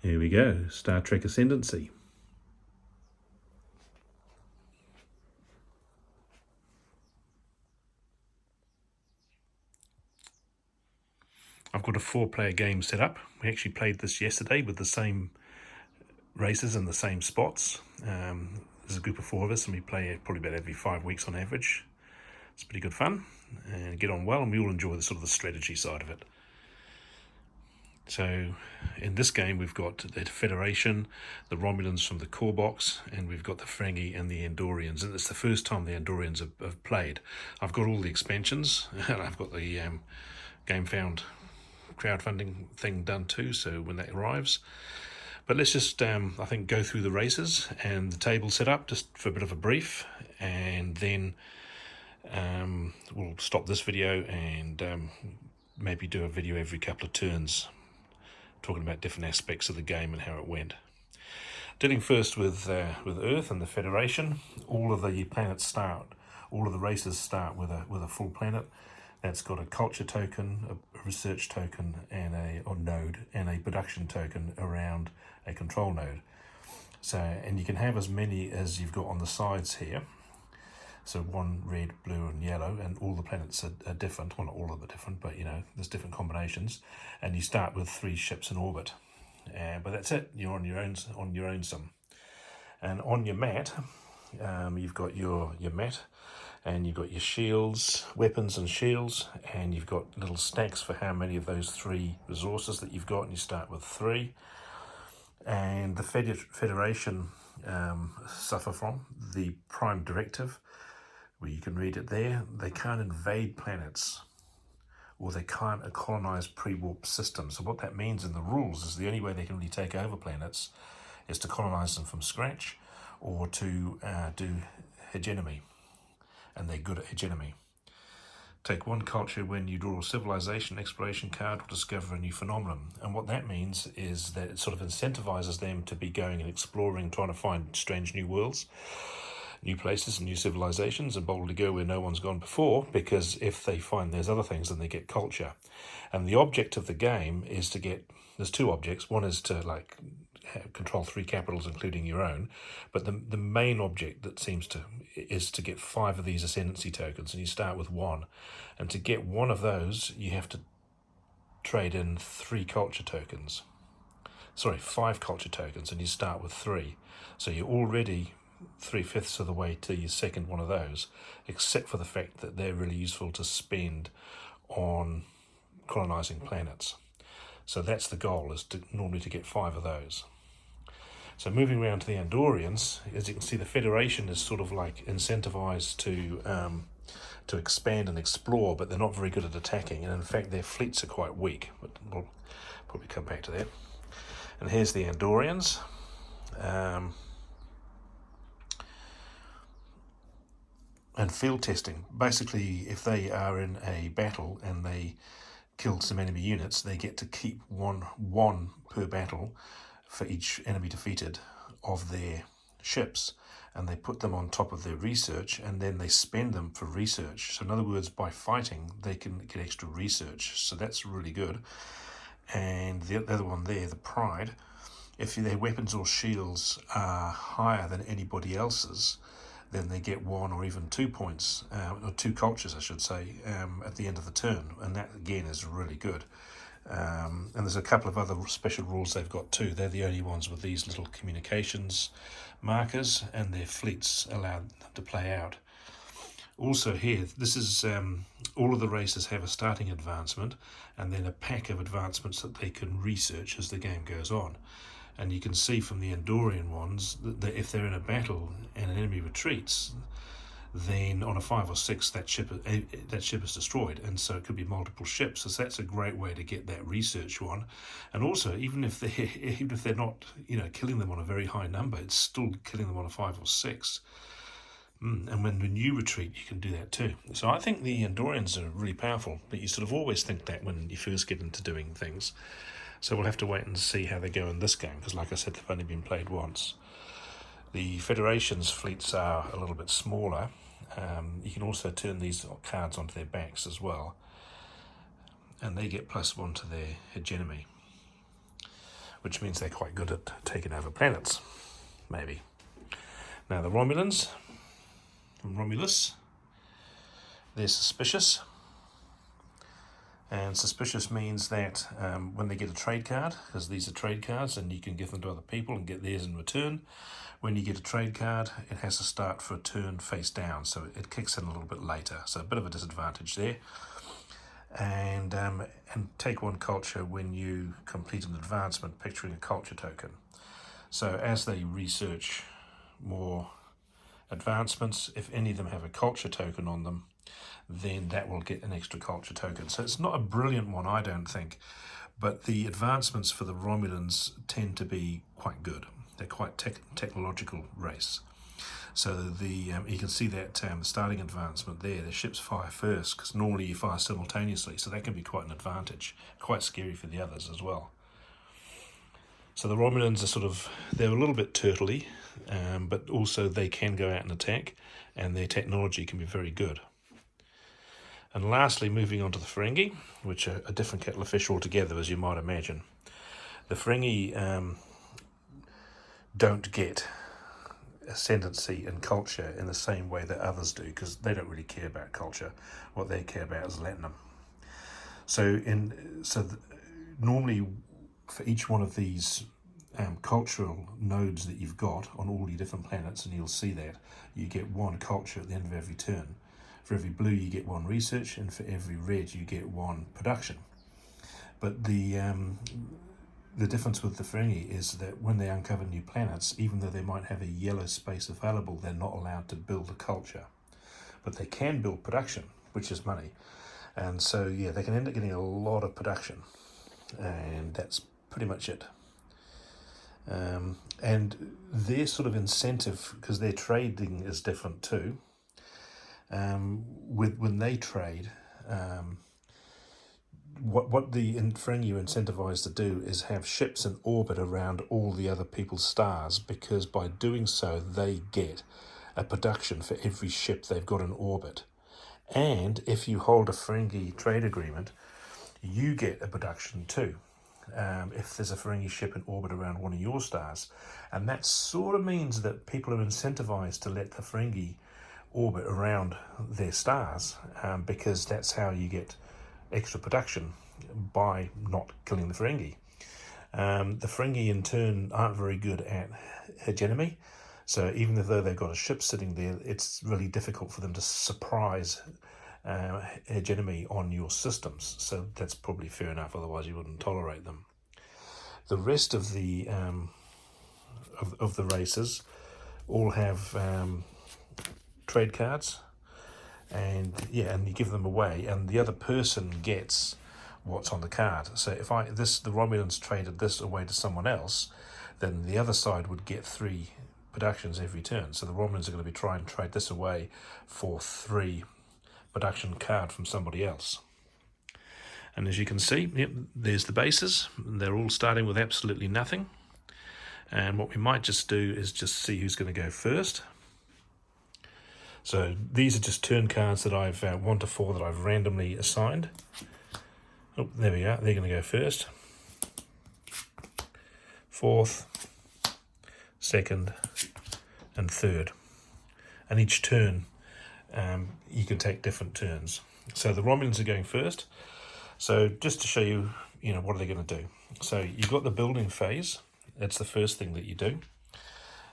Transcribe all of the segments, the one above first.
Here we go, Star Trek Ascendancy. I've got a 4-player game set up. We actually played this yesterday with the same races and the same spots. There's a group of 4 of us and we play it probably about every 5 weeks on average. It's pretty good fun and get on well, and we all enjoy the sort of the strategy side of it. So in this game we've got the Federation, the Romulans from the core box, and we've got the Ferengi and the Andorians, and it's the first time the Andorians have played. I've got all the expansions and I've got the GameFound crowdfunding thing done too, so when that arrives. But let's just I think go through the races and the table set up just for a bit of a brief, and then we'll stop this video and maybe do a video every couple of turns talking about different aspects of the game and how it went. Dealing first with Earth and the Federation. All of the planets start, all of the races start with a full planet. That's got a culture token, a research token, and a node, and a production token around a control node. So, and you can have as many as you've got on the sides here. So 1 red, blue, and yellow, and all the planets are different. Well, not all of them are different, but you know, there's different combinations. And you start with 3 ships in orbit. But that's it. You're on your own sum. And on your mat, you've got your mat. And you've got your shields, weapons and shields, and you've got little stacks for how many of those 3 resources that you've got, and you start with 3. And the Federation suffer from the Prime Directive, where you can read it there. They can't invade planets, or they can't colonize pre-warp systems. So what that means in the rules is the only way they can really take over planets is to colonize them from scratch, or to do hegemony. And they're good at hegemony. Take 1 culture when you draw a civilization exploration card or discover a new phenomenon. And what that means is that it sort of incentivizes them to be going and exploring, trying to find strange new worlds, new places and new civilizations, and boldly go where no one's gone before, because if they find there's other things, then they get culture. And the object of the game is to get, there's 2 objects. One is to like control 3 capitals, including your own, but the main object that seems to is to get 5 of these ascendancy tokens, and you start with 1, and to get 1 of those you have to trade in 3 culture tokens, sorry, 5 culture tokens, and you start with 3, so you're already 3/5 of the way to your second one of those, except for the fact that they're really useful to spend on colonizing planets. So that's the goal, is to normally to get 5 of those. So moving around to the Andorians, as you can see, the Federation is sort of like incentivized to expand and explore, but they're not very good at attacking, and in fact their fleets are quite weak, but we'll probably come back to that. And here's the Andorians. And field testing. Basically, if they are in a battle and they killed some enemy units, they get to keep one per battle for each enemy defeated of their ships, and they put them on top of their research, and then they spend them for research. So in other words, by fighting they can get extra research, so that's really good. And the other one there, the Pride, if their weapons or shields are higher than anybody else's, then they get 1 or even 2 points, or 2 cultures I should say, at the end of the turn, and that again is really good. And there's a couple of other special rules they've got too. They're the only ones with these little communications markers, and their fleets allowed to play out. Also here, this is all of the races have a starting advancement and then a pack of advancements that they can research as the game goes on. And you can see from the Andorian ones that if they're in a battle and an enemy retreats, then on a 5 or 6 that ship is destroyed, and so it could be multiple ships. So that's a great way to get that research one. And also, even if they're not, you know, killing them on a very high number, it's still killing them on a 5 or 6. And when you retreat, you can do that too. So I think the Andorians are really powerful, but you sort of always think that when you first get into doing things. So we'll have to wait and see how they go in this game, because like I said, they've only been played once. The Federation's fleets are a little bit smaller. You can also turn these cards onto their backs as well, and they get +1 to their hegemony. which means they're quite good at taking over planets, maybe. Now the Romulans, from Romulus, they're suspicious. And suspicious means that when they get a trade card, because these are trade cards and you can give them to other people and get theirs in return, when you get a trade card, it has to start for a turn face down, so it kicks in a little bit later. So a bit of a disadvantage there. And take one culture when you complete an advancement, picturing a culture token. So as they research more advancements, if any of them have a culture token on them, then that will get an extra culture token. So it's not a brilliant one, I don't think, but the advancements for the Romulans tend to be quite good. They're quite technological race. So you can see that the starting advancement there, the ships fire first, because normally you fire simultaneously, so that can be quite an advantage. Quite scary for the others as well. So the Romulans are they're a little bit turtley, but also they can go out and attack, and their technology can be very good. And lastly, moving on to the Ferengi, which are a different kettle of fish altogether, as you might imagine. The Ferengi don't get ascendancy and culture in the same way that others do, because they don't really care about culture. What they care about is Latinum. Normally, for each one of these cultural nodes that you've got on all your different planets, and you'll see that, you get one culture at the end of every turn. For every blue you get one research, and for every red you get one production. But the difference with the Ferengi is that when they uncover new planets, even though they might have a yellow space available, they're not allowed to build a culture. But they can build production, which is money. And so, yeah, they can end up getting a lot of production. And that's pretty much it. And their sort of incentive, because their trading is different too, when they trade, what the Ferengi are incentivized to do is have ships in orbit around all the other people's stars, because by doing so they get a production for every ship they've got in orbit. And if you hold a Ferengi trade agreement, you get a production too, if there's a Ferengi ship in orbit around one of your stars. And that sort of means that people are incentivized to let the Ferengi orbit around their stars, because that's how you get extra production, by not killing the Ferengi. The Ferengi in turn aren't very good at hegemony, so even though they've got a ship sitting there, it's really difficult for them to surprise hegemony on your systems. So that's probably fair enough, otherwise you wouldn't tolerate them. The rest of the of the races all have trade cards, and you give them away, and the other person gets what's on the card. So if the Romulans traded this away to someone else, then the other side would get 3 productions every turn. So the Romulans are going to be trying to trade this away for 3 production card from somebody else. And as you can see, there's the bases. They're all starting with absolutely nothing. And what we might just do is just see who's going to go first. So these are just turn cards that I've 1 to 4 that I've randomly assigned. Oh, there we are. They're going to go first. 4th, 2nd, and 3rd. And each turn, you can take different turns. So the Romulans are going first. So just to show you, what are they going to do? So you've got the building phase. That's the first thing that you do.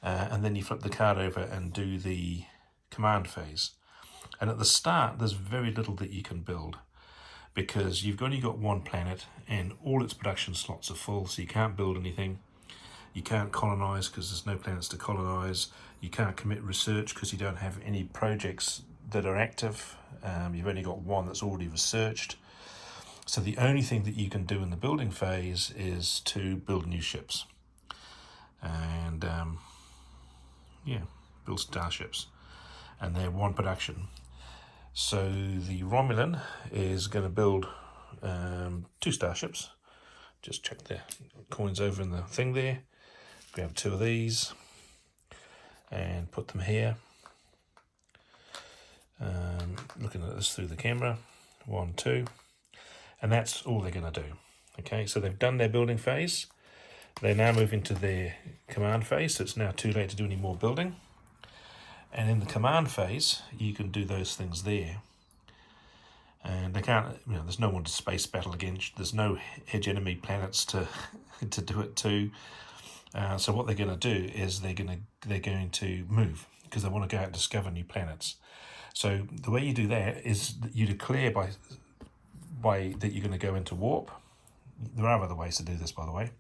And then you flip the card over and do the command phase. And at the start, there's very little that you can build, because you've only got one planet and all its production slots are full, so you can't build anything. You can't colonize because there's no planets to colonize. You can't commit research because you don't have any projects that are active. You've only got one that's already researched. So the only thing that you can do in the building phase is to build new ships. And build starships. And they're one production. So the Romulan is going to build 2 starships. Just check the coins over in the thing there. Grab 2 of these and put them here. Looking at this through the camera. 1, 2. And that's all they're going to do. Okay, so they've done their building phase. They're now moving to their command phase, so it's now too late to do any more building. And in the command phase, you can do those things there. And they can't, there's no one to space battle against. There's no hedge enemy planets to to do it to. So what they're going to do is they're going to move because they want to go out and discover new planets. So the way you do that is that you declare by that you're going to go into warp. There are other ways to do this, by the way.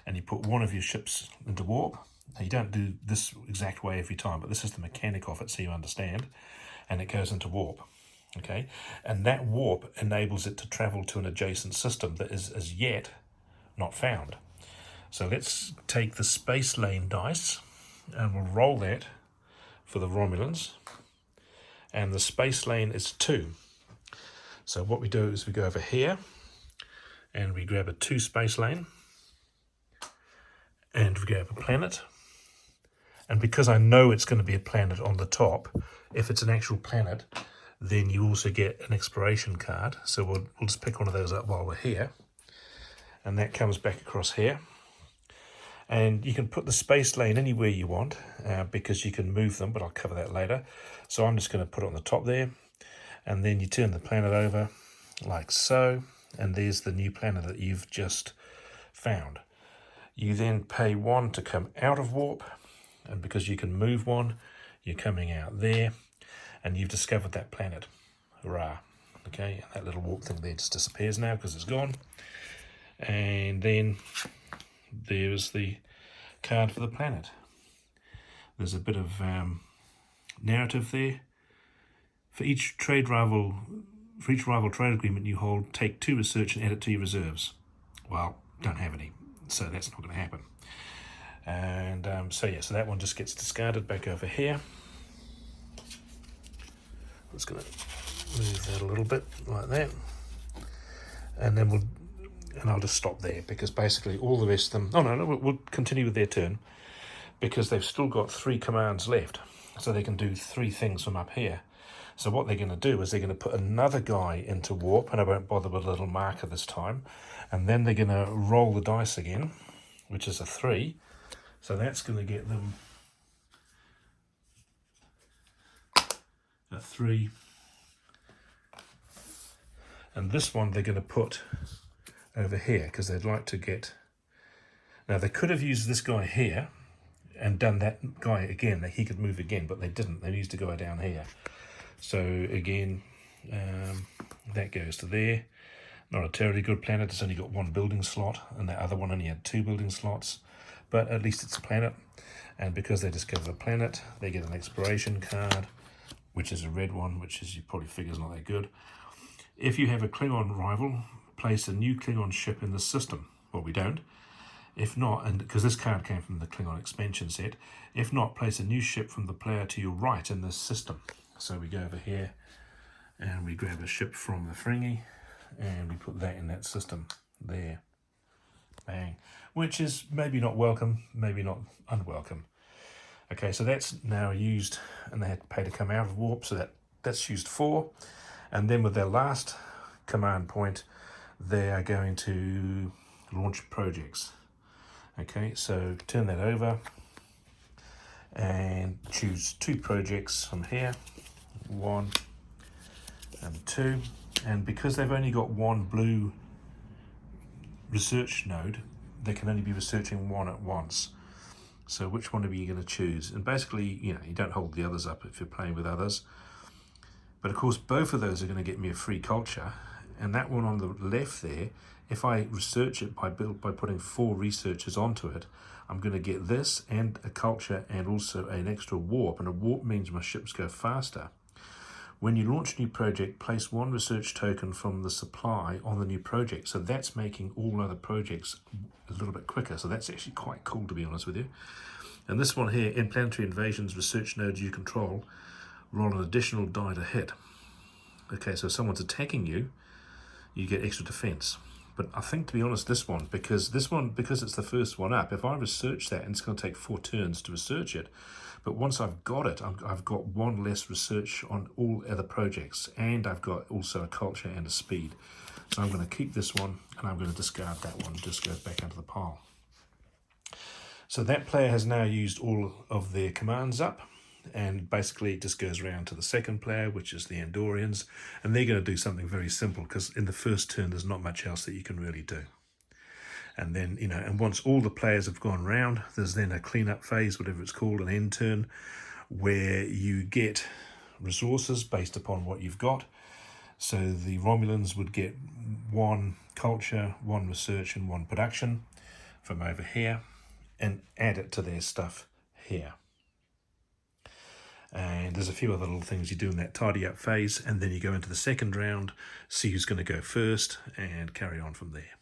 And you put one of your ships into warp. Now, you don't do this exact way every time, but this is the mechanic of it, so you understand. And it goes into warp. Okay, and that warp enables it to travel to an adjacent system that is as yet not found. So let's take the space lane dice and we'll roll that for the Romulans. And the space lane is 2. So what we do is we go over here and we grab a 2 space lane and we grab a planet. And because I know it's going to be a planet on the top, if it's an actual planet, then you also get an exploration card. So we'll just pick one of those up while we're here. And that comes back across here. And you can put the space lane anywhere you want because you can move them, but I'll cover that later. So I'm just going to put it on the top there. And then you turn the planet over like so. And there's the new planet that you've just found. You then pay 1 to come out of warp. And because you can move 1, you're coming out there. And you've discovered that planet. Hurrah. Okay, and that little warp thing there just disappears now because it's gone. And then there's the card for the planet. There's a bit of narrative there. For each rival trade agreement you hold, take 2 research and add it to your reserves. Well, don't have any, so that's not going to happen. And so that one just gets discarded back over here. I'm just going to move that a little bit like that, and then I'll just stop there because basically all the rest of them. We'll continue with their turn because they've still got 3 commands left, so they can do 3 things from up here. So what they're going to do is they're going to put another guy into warp, and I won't bother with a little marker this time, and then they're going to roll the dice again, which is a 3. So that's going to get them a 3, and this one they're going to put over here because they'd like to get. Now they could have used this guy here and done that guy again, that he could move again, but they didn't. They used to go down here. So again, that goes to there. Not a terribly good planet. It's only got 1 building slot, and that other one only had 2 building slots, but at least it's a planet. And because they discover a planet, they get an exploration card, which is a red one, which is, you probably figure, is not that good. If you have a Klingon rival, place a new Klingon ship in the system. Well, we don't. If not, and because this card came from the Klingon expansion set, if not, place a new ship from the player to your right in this system. So we go over here and we grab a ship from the Ferengi and we put that in that system there. Bang. Which is maybe not welcome, maybe not unwelcome. Okay, so that's now used, and they had to pay to come out of warp, so that's used 4. And then with their last command point, they are going to launch projects. Okay, so turn that over and choose 2 projects from here, 1 and 2. And because they've only got 1 blue research node, they can only be researching 1 at once. So which one are you going to choose? And basically, you don't hold the others up if you're playing with others. But of course, both of those are going to get me a free culture. And that one on the left there, if I research it by putting 4 researchers onto it, I'm going to get this and a culture and also an extra warp. And a warp means my ships go faster. When you launch a new project, place 1 research token from the supply on the new project. So that's making all other projects a little bit quicker. So that's actually quite cool, to be honest with you. And this one here, in planetary invasions, research nodes you control, roll an additional die to hit. Okay, so if someone's attacking you, you get extra defense. But I think, to be honest, because it's the first one up, if I research that, and it's going to take 4 turns to research it, but once I've got it, I've got 1 less research on all other projects, and I've got also a culture and a speed. So I'm going to keep this one, and I'm going to discard that one. Just goes back into the pile. So that player has now used all of their commands up, and basically it just goes around to the second player, which is the Andorians, and they're going to do something very simple, because in the first turn there's not much else that you can really do. And then, and once all the players have gone round, there's then a cleanup phase, whatever it's called, an end turn, where you get resources based upon what you've got. So the Romulans would get 1 culture, 1 research, and 1 production from over here, and add it to their stuff here. And there's a few other little things you do in that tidy up phase, and then you go into the second round, see who's going to go first, and carry on from there.